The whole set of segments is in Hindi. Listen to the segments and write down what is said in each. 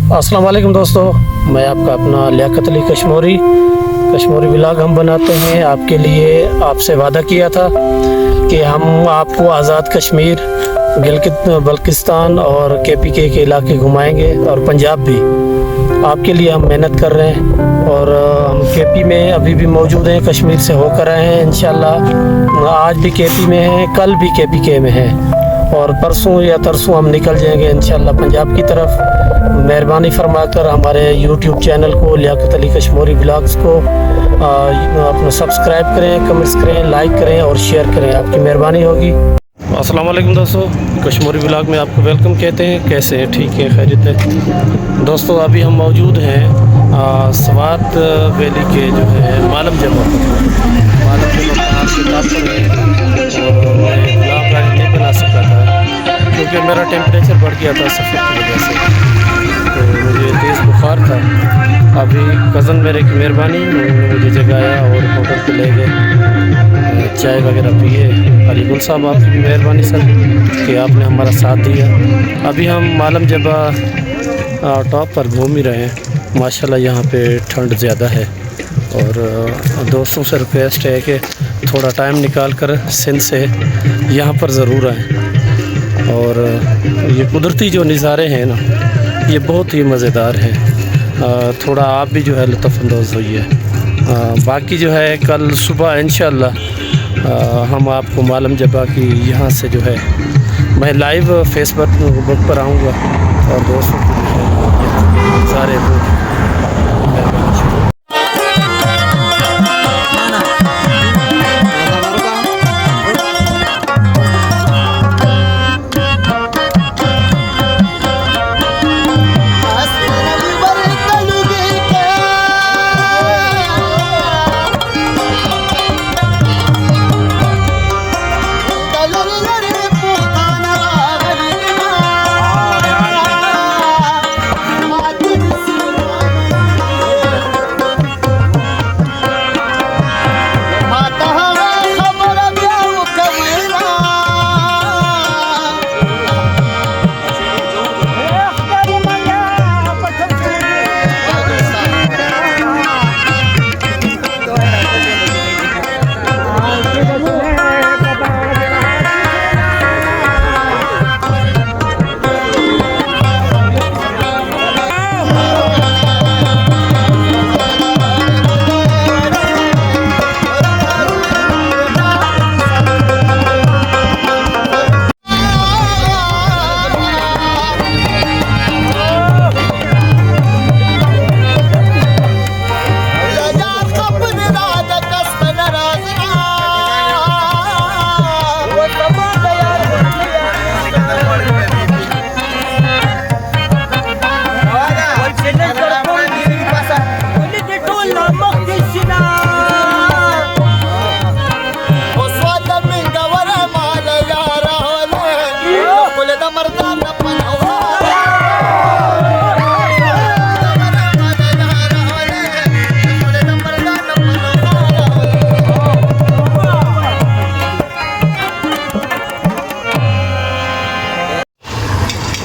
अस्सलाम वालेकुम दोस्तों, मैं आपका अपना लियाकत अली कश्मीरी व्लॉग हम बनाते हैं आपके लिए। आपसे वादा किया था कि हम आपको आज़ाद कश्मीर, गिलगित बल्किस्तान और KPK के इलाके घुमाएंगे और पंजाब भी। आपके लिए हम मेहनत कर रहे हैं और हम KP में अभी भी मौजूद हैं, कश्मीर से होकर आए हैं। इंशाल्लाह आज भी KP में हैं, कल भी KPK में हैं और परसों या तरसों हम निकल जाएंगे इंशाल्लाह पंजाब की तरफ। मेहरबानी फरमाकर हमारे YouTube चैनल को लियाकत अली कश्मीरी व्लॉग्स को अपना सब्सक्राइब करें, कमेंट्स करें, लाइक करें और शेयर करें, आपकी मेहरबानी होगी। अस्सलाम वालेकुम दोस्तों, कश्मीरी व्लॉग में आपको वेलकम कहते हैं। कैसे हैं? ठीक है, खैरियत है दोस्तों। अभी हम मौजूद हैं स्वात वैली के जो है मालम जबा नहीं बना सका था क्योंकि मेरा टेम्परेचर बढ़ गया था सफ़र की वजह से, तो मुझे तेज़ बुखार था। अभी कज़न मेरे की मेहरबानी, उन्होंने मुझे जगाया और होटल पे ले गए, चाय वगैरह पिए। अलीगुल साहब आपकी मेहरबानी सर कि आपने हमारा साथ दिया। अभी हम मालम जबा टॉप पर घूम ही रहे हैं। माशाल्लाह यहाँ पे ठंड ज़्यादा है और दोस्तों से रिक्वेस्ट है कि थोड़ा टाइम निकाल कर सिंध से यहाँ पर ज़रूर आएँ। और ये कुदरती जो नज़ारे हैं ना, ये बहुत ही मज़ेदार हैं। थोड़ा आप भी जो है लुत्फ़अंदोज़ होइए। बाकी जो है कल सुबह इंशाअल्लाह हम आपको मालम जबा की यहाँ से जो है मैं लाइव फेसबुक पर आऊँगा और दोस्तों को सारे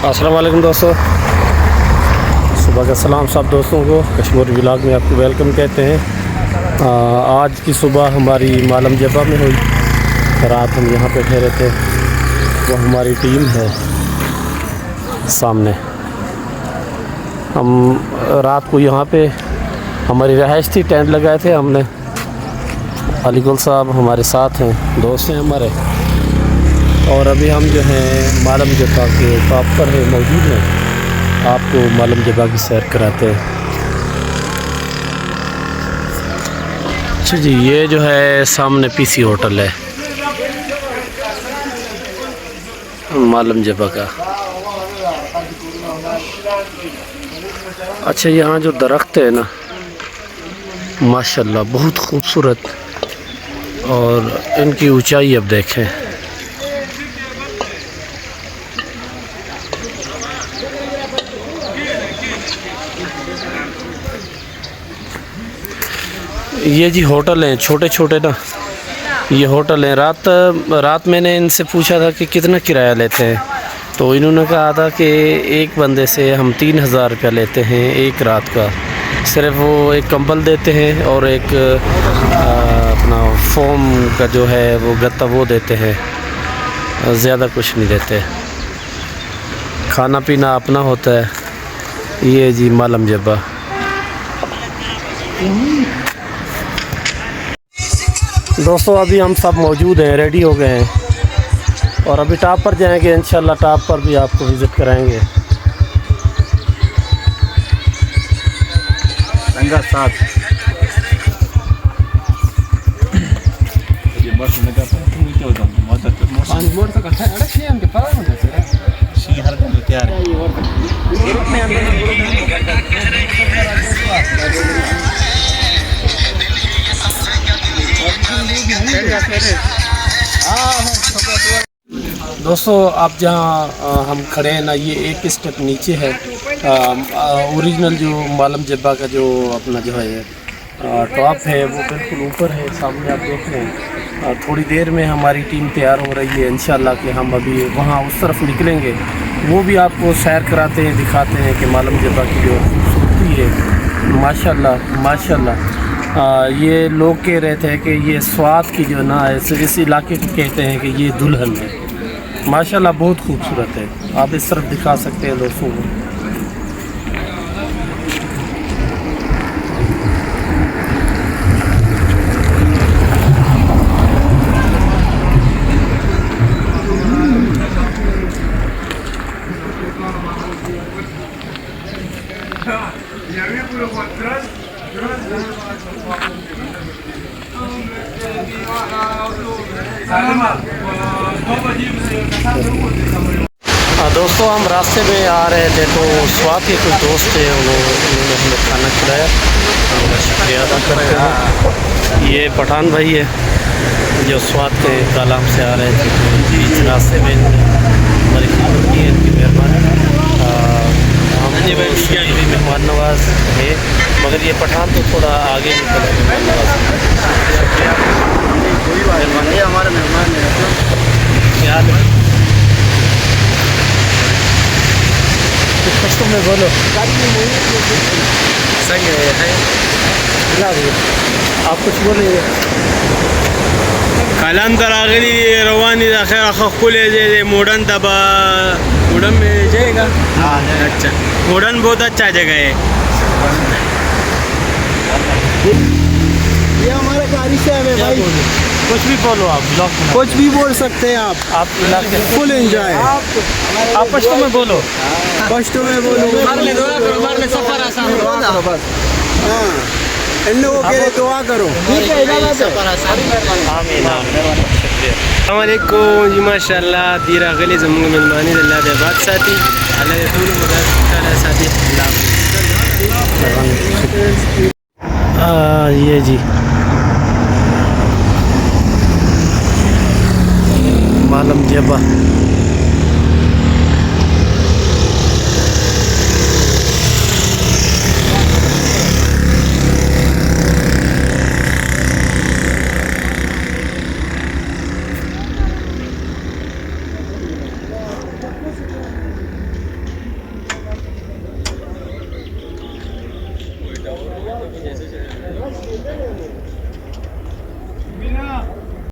अस्सलाम वालेकुम दोस्तों, सुबह का सलाम सब दोस्तों को। कश्मीरी व्लॉग में आपको वेलकम कहते हैं। आज की सुबह हमारी मालम जबा में हुई, रात हम यहाँ पे ठहरे थे। वो हमारी टीम है सामने। हम रात को यहाँ पे हमारी रहाइश थी, टेंट लगाए थे हमने। अलीगुल साहब हमारे साथ हैं, दोस्त हैं हमारे। और अभी हम जो हैं मालम जबा के टॉप पर है मौजूद हैं, आपको मालम जबा की सैर कराते हैं। अच्छा जी, ये जो है सामने PC होटल है मालम जबा का। अच्छा, यहाँ जो दरख्त है ना माशाल्लाह बहुत खूबसूरत, और इनकी ऊंचाई अब देखें। ये जी होटल हैं छोटे छोटे ना, ये होटल हैं। रात मैंने इनसे पूछा था कि कितना किराया लेते हैं, तो इन्होंने कहा था कि एक बंदे से हम 3000 रुपया लेते हैं एक रात का, सिर्फ वो एक कंबल देते हैं और एक अपना फोम का जो है वो गत्ता वो देते हैं, ज़्यादा कुछ नहीं देते। खाना पीना अपना होता है। ये जी मालम जब्बा। दोस्तों अभी हम सब मौजूद हैं, रेडी हो गए हैं और अभी टॉप पर जाएंगे इंशाल्लाह। टॉप पर भी आपको विज़िट कराएंगे। संगा साथ दोस्तों आप जहाँ हम खड़े हैं ना, ये एक स्टेप नीचे है। ओरिजिनल जो मालम जब्बा का जो अपना जो है टॉप है वो बिल्कुल ऊपर है, सामने आप देख रहे हैं। थोड़ी देर में हमारी टीम तैयार हो रही है इंशाल्लाह कि हम अभी वहाँ उस तरफ निकलेंगे, वो भी आपको सैर कराते हैं, दिखाते हैं कि मालम जब्बा की जो खूबसूरती है माशाल्लाह माशाल्लाह। ये लोग कह रहे थे कि ये स्वात की जो ना इस इलाके को कहते हैं कि ये दुल्हन है। माशाल्लाह बहुत खूबसूरत है। आप इस तरफ दिखा सकते हैं दोस्तों को। दोस्तों हम रास्ते में आ रहे थे तो स्वात के कुछ दोस्त थे, उन्होंने हमें खाना खिलाया, उनका शुक्रिया अदा करते हैं। ये पठान भाई है जो स्वात के कालाम से आ रहे थे, बीच रास्ते में हमारी खिदमत की, इनकी मेहरबानी। हम भी मेहमान नवाज है, मगर ये पठान तो थोड़ा आगे निकल है मेहमान नवाज। मेहरबानी हमारे मेहमान क्या है, कुछ में बोलो सही है। आप कुछ बोलेंगे? कलाम तरागली रवानी खैर खुले जे मॉडर्न दबा मॉडर्न में जाएगा। हाँ अच्छा, मॉडर्न बहुत अच्छा जगह है। ये हमारा गाड़ी है भाई, कुछ भी बोलो आप, कुछ भी बोल सकते हैं आप इलाके फुल एंजॉय। आप पश्तो में बोलो, पश्तो में बोलो। सफर आसान बस हाँ, इन लोगों के लिए दुआ करो। ठीक है, अस्सलामुअलैकुम जी, माशाअल्लाह दीरा गली जमुन मेहमानी अल्लाह दे बात साथी अल्लाह दे दूर मुबारक ताला साथी अल्लाह। ये जी मालम जब्बा।